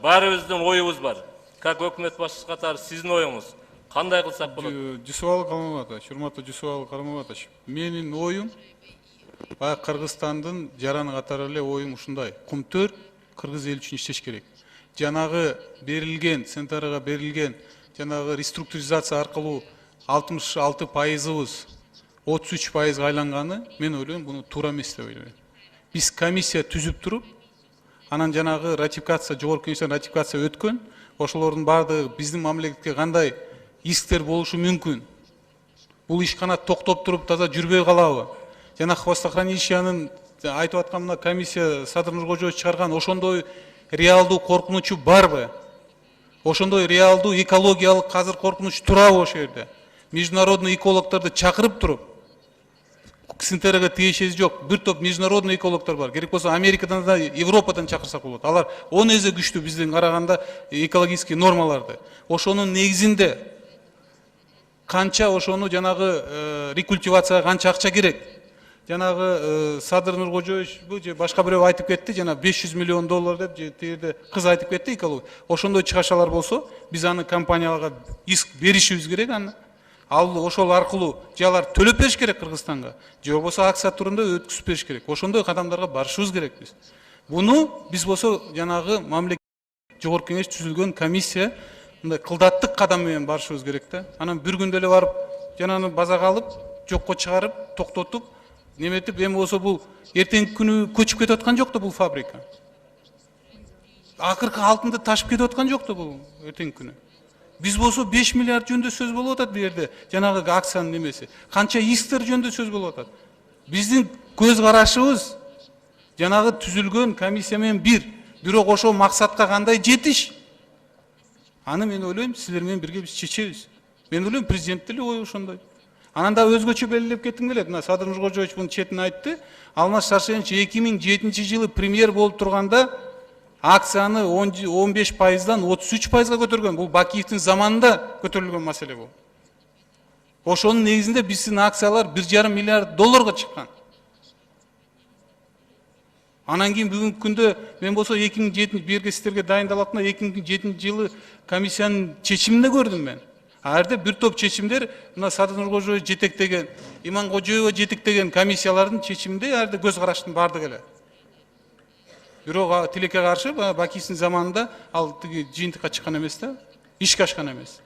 баарыбыздын оюбуз бар. Как өкмөт башчысы катары сиздин оюңуз кандай кылсак болот? Жусубалы Калмаматович, урматтуу Жусубалы Калмаматович, менин оюм баягы Кыргызстандын жараны катары эле оюм ушундай. Кумтөр кыргыз эл үчүн иштеш керек. Жанагы берилген, центрга берилген жанагы реструктуризация аркылуу 66%, 33%га айланганы мен ойлойм буну туура эмес деп ойлойм. Биз комиссия түзүп туруп, анан жанагы ратификация, жогорку кеңештен ратификация өткөн, ошолордун баардыгы биздин мамлекетке кандай исктер болушу мүмкүн. Бул иш кана токтоп туруп таза жүрбөй калабы? Жана хвостохранилищенын айтып аткан мына комиссия Садыр Нуркожоевич чыгарган ошондой реалдуу коркунучу барбы? Ошондой реалдуу экологиялык азыр коркунуч турабы ошол жерде? Международный экологдорду чакырып туруп, Ксинтерага тиешеси жок, бир топ международный экологдор бар. Керек болсо Америкадан да, Европадан чакырсак болот. Алар 10 эсе күчтүү биздин караганда экологический нормаларды. Ошонун негизинде канча ошону жанагы рекультивацияга канча акча керек? Жанагы Садыр Нуркожоевич же башка бирөө айтып кетти, жана $500 миллион деп же тиерде кыз айтып кетти эколог. Ошондой чыгашалар болсо, биз аны компанияларга иск беришибиз керек аны. Ал ошол аркылуу же алар төлөп бериш керек Кыргызстанга, же болбосо акция турунда өткүзүп бериш керек. Ошондой кадамдарга барышыбыз керек биз. Буну биз болсо жанагы мамлекет жогорку кеңеш түзүлгөн комиссия мындай кылдаттык кадам менен барышыбыз керек да. Анан бир күндө эле барып жананы базага алып, жокко чыгарып, токтотуп, неметип, эми болсо бул эртеңки күнү көчүп кетип аткан жок да бул фабрика. Акыркы алтынды ташып кетип аткан жок да бул эртеңки күнү. Биз болсо 5 миллиард жөнүндө сөз болуп атат бу жерде, жанагы акциянын немеси. Канча исктер жөнүндө сөз болуп атат. Биздин көз карашыбыз жанагы түзүлгөн комиссия менен бирок ошол максатка кандай жетиш? Аны мен ойлойм, силер менен бирге биз чечебиз. Мен ойлойм, президенттин эле ою ошондой. Анан да өзгөчө белгилеп кетким келет. Мына Садыр Нуркожоевич бунун четин айтты. Алмаз Шаршенович 2007-жылы премьер болуп турганда акцияны 15%дан 33%га көтөргөн. Бул Бакиевдин заманында көтөрүлгөн маселе бул. Ошонун негизинде биздин акциялар $1,5 миллиард чыккан. Анан кийин бүгүнкү күндө мен болсо 2007 берге сиздерге дайындалатына 2007-жылы комиссиянын чечиминде көрдүм мен. Арды бир топ чечимдер мына Садыр Нуркожоевич жетектеген, Иманкожоева жетектеген комиссиялардын чечиминде арды көз караштын бардыгы эле. Бирок тилекке каршы Бакиевдин заманында ал тиги жыйынтыкка чыккан эмес да, ишке ашкан эмес.